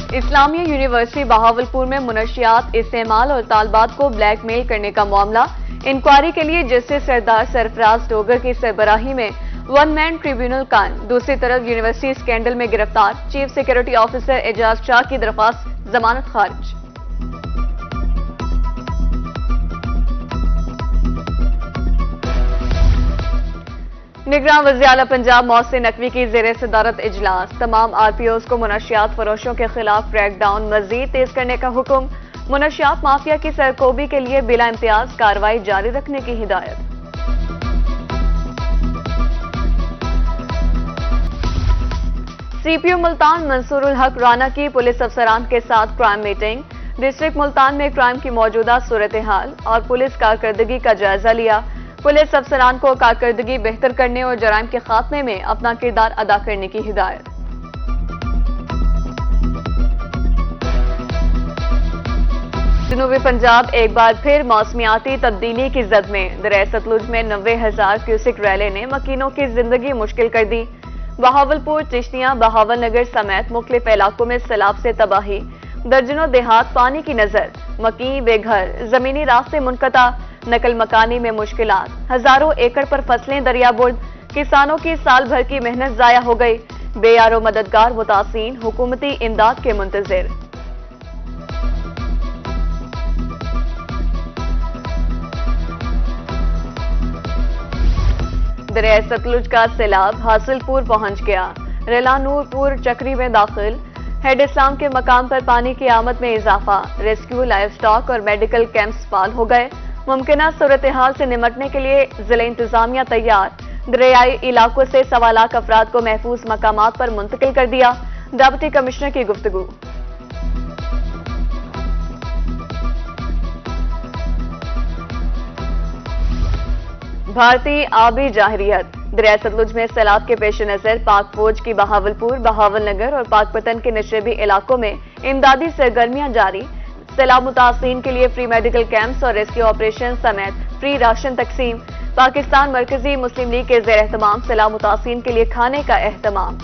Islamia university Bahawalpur में मुनशियात, इस्तेमाल और तालबात को ब्लैकमेल करने का मामला। इंक्वायरी के लिए जस्टिस सरदार सरफराज डोगर की सरबराही में वन मैन ट्रिब्यूनल कायम। दूसरी तरफ यूनिवर्सिटी स्कैंडल में गिरफ्तार chief security officer Ejaz Shah की दरख्वास्त जमानत खारिज। निगरान वज़ीर-ए-आला पंजाब मोहसिन नकवी की ज़ेरे सदारत इजलास। तमाम आरपीओज को मुनशियात फरोशों के खिलाफ क्रैकडाउन मजीद तेज करने का हुक्म। मुनशियात माफिया की सरकोबी के लिए बिला इम्तियाज कार्रवाई जारी रखने की हिदायत। सीपीओ मुल्तान मंसूरुल हक राना की पुलिस अफसरान के साथ क्राइम मीटिंग। डिस्ट्रिक्ट मुल्तान में क्राइम की मौजूदा सूरत हाल और पुलिस कारकर्दगी का जायजा लिया। पुलिस अफसरान को कारकर्दगी बेहतर करने और जराइम के खात्मे में अपना किरदार अदा करने की हिदायत। जनूबी पंजाब एक बार फिर मौसमियाती तब्दीली की जद में। दरिया सतलुज में 90,000 क्यूसिक रैले ने मकीनों की जिंदगी मुश्किल कर दी। बहावलपुर, चिश्तियां, बहावल नगर समेत मुख्तलिफ इलाकों में सैलाब से तबाही। दर्जनों देहात पानी की नजर। मकीन बेघर, जमीनी रास्ते मुनकता, नकल मकानी में मुश्किलात। हजारों एकड़ पर फसलें दरियाबुर्द। किसानों की साल भर की मेहनत जाया हो गई। बेयारो मददगार मुतासीन हुकूमती इमदाद के मुंतजिर। दरिया सतलुज का सैलाब हासिलपुर पहुंच गया। रेला नूरपुर चक्री में दाखिल। हेड इस्लाम के मकाम पर पानी की आमद में इजाफा। रेस्क्यू, लाइव स्टॉक और मेडिकल कैंप्स फाल हो गए। मुमकिना सूरत हाल से निमटने के लिए जिला इंतजामिया तैयार। दरियाई इलाकों से 1.25 लाख अफराद को महफूज मकामात पर मुंतकिल कर दिया। डिप्टी कमिश्नर की गुफ्तगू। भारतीय आबी जाहरियत। दरिया सतलुज में सैलाब के पेश नजर पाक फौज की बहावलपुर, बहावल नगर और पाकपतन के नशेबी इलाकों में इमदादी सरगर्मियां जारी। सैलाब मुतासिन के लिए फ्री मेडिकल कैंप्स और रेस्क्यू ऑपरेशन समेत फ्री राशन तकसीम। पाकिस्तान मरकजी मुस्लिम लीग के ज़ेर एहतमाम सैलाब मुतासिन के लिए खाने का एहतमाम।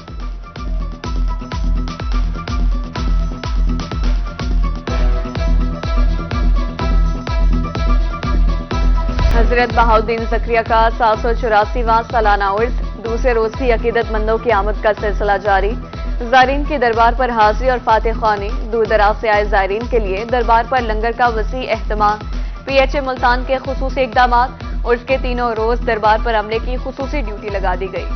हजरत बहाउद्दीन ज़करिया का 784वां सालाना उर्स। दूसरे रोज भी अकीदतमंदों की आमद का सिलसिला जारी। ज़ायरीन की दरबार पर हाजिरी और फातिह ख़्वानी। दूर दराज से आए ज़ायरीन के लिए दरबार पर लंगर का वसी एहतमाम। पीएचए मुल्तान के खुसूसी इक़दामात। उर्स के तीनों रोज दरबार पर अमले की खुसूसी ड्यूटी लगा दी गई।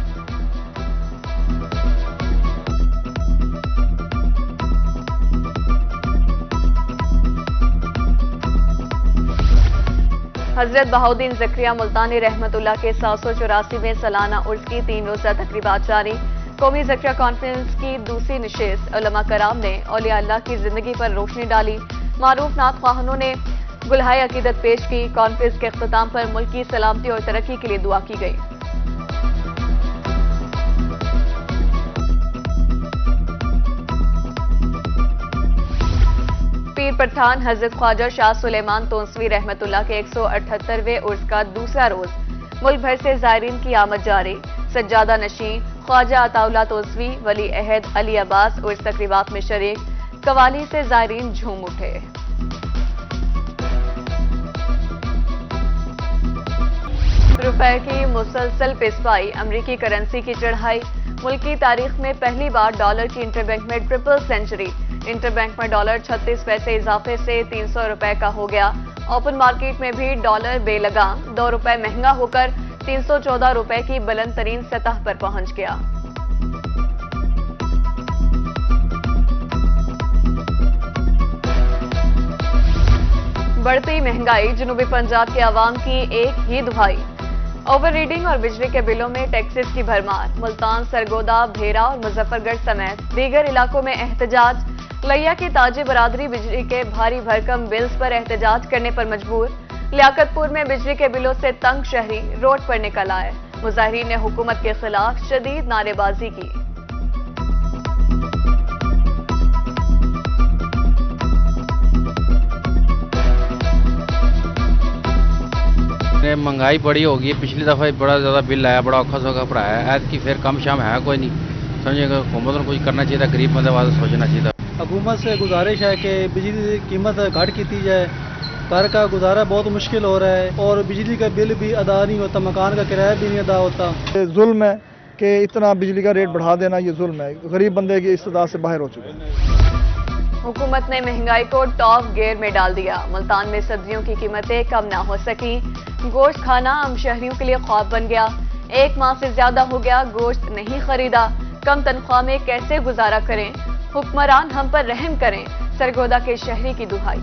हजरत बहाउद्दीन ज़करिया मुल्तानी रहमतुल्लाह के 784वें सालाना उर्स की 3 रोज़ा तकरीबात जारी। कौमी ज़करिया कॉन्फ्रेंस की दूसरी नशिस्त। उलमा कराम ने औलिया अल्लाह की जिंदगी पर रोशनी डाली। मारूफ नात ख्वाहानों ने गुलहाए अकीदत पेश की। कॉन्फ्रेंस के अख्ताम पर मुल्क की सलामती और तरक्की के लिए दुआ की गई। पीर पठान हजरत ख्वाजा शाह सुलेमान तोंसवी रहमतुल्लाह के 178वें उर्स का दूसरा रोज। मुल्क भर से ज़ायरीन की आमद जारी। सज्जादा नशीन ख्वाजा अताउल्लाह तोंसवी, वली अहद अली अब्बास उर्स तकरीबात में शरीक। कवाली से ज़ायरीन झूम उठे। रुपए की मुसलसल पिसपाई। अमरीकी करेंसी की चढ़ाई। मुल्क की तारीख में पहली बार डॉलर की इंटरबैंक में ट्रिपल सेंचुरी। इंटरबैंक में डॉलर 36 पैसे इजाफे से 300 रुपए का हो गया। ओपन मार्केट में भी डॉलर बेलगाम 2 रुपए महंगा होकर 314 रुपए की बुलंद तरीन सतह पर पहुंच गया। बढ़ती महंगाई। जनूबी पंजाब के अवाम की एक ही दुहाई। ओवर रीडिंग और बिजली के बिलों में टैक्सेस की भरमार। मुल्तान, सरगोदा, भेरा और मुजफ्फरगढ़ समेत दीगर इलाकों में एहतजाज। लिया की ताजी बरादरी बिजली के भारी भरकम बिल्स पर एहतजाज करने पर मजबूर। लियाकतपुर में बिजली के बिलों से तंग शहरी रोड पर निकल आए। मुजाहिरीन ने हुकूमत के खिलाफ शदीद नारेबाजी की। महंगाई बड़ी होगी। पिछली दफ़ा बड़ा ज़्यादा बिल आया, बड़ा औखा सौखा पड़ा है। ऐत की फिर कम शाम है कोई नहीं। समझिएगा हुकूमत को कुछ करना चाहिए था, गरीब बंदे वास्ते सोचना चाहिए था। हुकूमत से गुजारिश है कि बिजली की कीमत घट की जाए। घर का गुजारा बहुत मुश्किल हो रहा है और बिजली का बिल भी अदा नहीं होता, मकान का किराया भी नहीं अदा होता। जुल्म है कि इतना बिजली का रेट बढ़ा देना, ये जुल्म है। गरीब बंदे की इस्तेदाद से बाहर हो चुके हैं। हुकूमत ने महंगाई को टॉप गियर में डाल दिया। मुल्तान में सब्जियों की कीमतें कम ना हो सकी। गोश्त खाना आम शहरियों के लिए ख्वाब बन गया। 1 माह से ज्यादा हो गया गोश्त नहीं खरीदा। कम तनख्वाह में कैसे गुजारा करें? हुक्मरान हम पर रहम करें। सरगोदा के शहरी की दुहाई।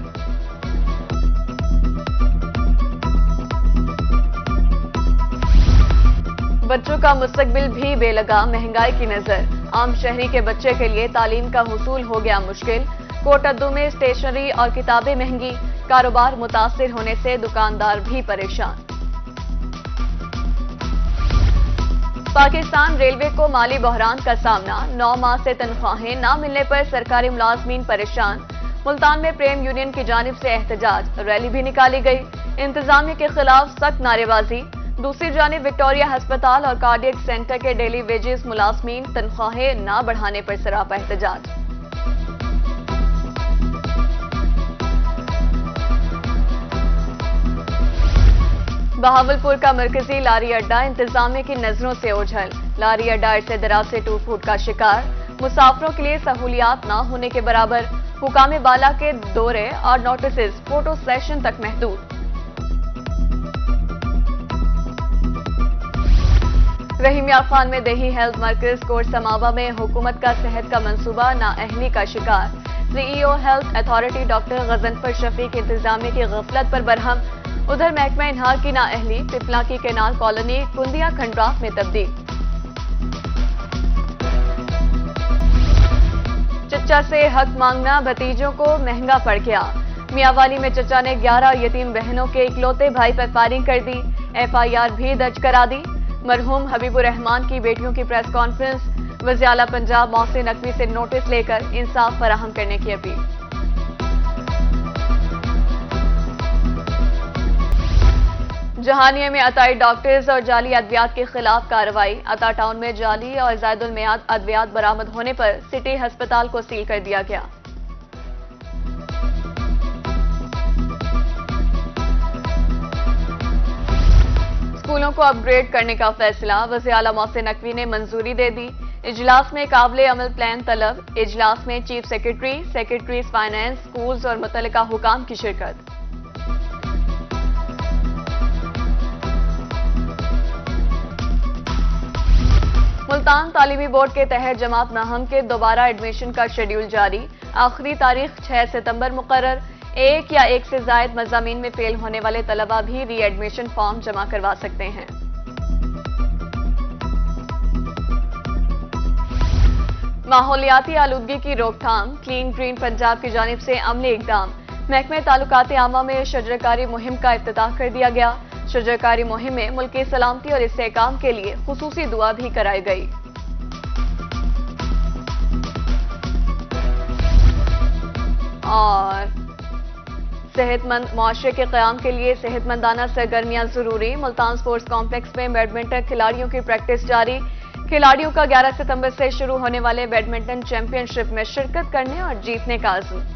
बच्चों का मुस्तकबिल भी बेलगा महंगाई की नजर। आम शहरी के बच्चे के लिए तालीम का हुसूल हो गया मुश्किल। कोटद्दू में स्टेशनरी और किताबें महंगी। कारोबार मुतासिर होने से दुकानदार भी परेशान। पाकिस्तान रेलवे को माली बहरान का सामना। 9 माह से तनख्वाहें न मिलने पर सरकारी मुलाजमीन परेशान। मुल्तान में प्रेम यूनियन की जानिब से एहतजाज, रैली भी निकाली गई। इंतजामिया के खिलाफ सख्त नारेबाजी। दूसरी जानिब विक्टोरिया अस्पताल और कार्डियक सेंटर के डेली वेजेस मुलाजमीन तनख्वाहें न बढ़ाने पर सरापा एहतजाज। बहावलपुर का मरकजी लारी अड्डा इंतजामिया की नजरों से ओझल। लारी अड्डा अरसे दराज से टूट फूट का शिकार। मुसाफिरों के लिए सहूलियात न होने के बराबर। हुकाम बाला के दौरे और नोटिस फोटो सेशन तक महदूद। रहीम यार खान में देही हेल्थ मरकज कोर्ट समावा में हुकूमत का सेहत का मंसूबा नाअहली का शिकार। CEO health authority doctor Ghazanfar Shafiq इंतजामिया की गफलत पर बरहम। उधर महकमा इन्हार की नाअहली पिपला की केनाल कॉलोनी कुंदिया खंडरात में तब्दील। चचा से हक मांगना भतीजों को महंगा पड़ गया। मियावाली में चचा ने 11 यतीम बहनों के इकलौते भाई पर फायरिंग कर दी। FIR भी दर्ज करा दी। मरहूम हबीबुर रहमान की बेटियों की प्रेस कॉन्फ्रेंस। वज़ीर आला पंजाब मोहसिन नकवी से नोटिस लेकर इंसाफ फराहम करने की अपील। जहानिया में अताई डॉक्टर्स और जाली अद्वियात के खिलाफ कार्रवाई। अता टाउन में जाली और जायदुल मियाद अद्वियात बरामद होने पर सिटी अस्पताल को सील कर दिया गया। स्कूलों को अपग्रेड करने का फैसला। वज़ीर आला मोहसिन नकवी ने मंजूरी दे दी। इजलास में काबिले अमल प्लान तलब। इजलास में chief secretary, secretaries finance, schools और मुतल्लिका हुकाम की शिरकत। मुल्तान तालीमी बोर्ड के तहत जमात नहम के दोबारा एडमिशन का शेड्यूल जारी। आखिरी तारीख 6 सितंबर मुकर्रर। 1 या 1 से जायद मज़ामीन में फेल होने वाले तलबा भी री एडमिशन फॉर्म जमा करवा सकते हैं। माहौलियाती आलूदगी की रोकथाम। क्लीन ग्रीन पंजाब की जानिब से अमली इकदाम। महकमे ताल्लुकात आमा में शजरकारी मुहिम का इफ्तिताह कर दिया गया। शजरकारी मुहिम में मुल्की सलामती और इस्तेहकाम के लिए खुसूसी दुआ भी कराई गई। और सेहतमंद मुआशरे के क़याम के लिए सेहतमंदाना सरगर्मियां जरूरी। मुल्तान स्पोर्ट्स कॉम्प्लेक्स में बैडमिंटन खिलाड़ियों की प्रैक्टिस जारी। खिलाड़ियों का 11 सितंबर से शुरू होने वाले बैडमिंटन चैंपियनशिप में शिरकत करने और जीतने का अज़्म।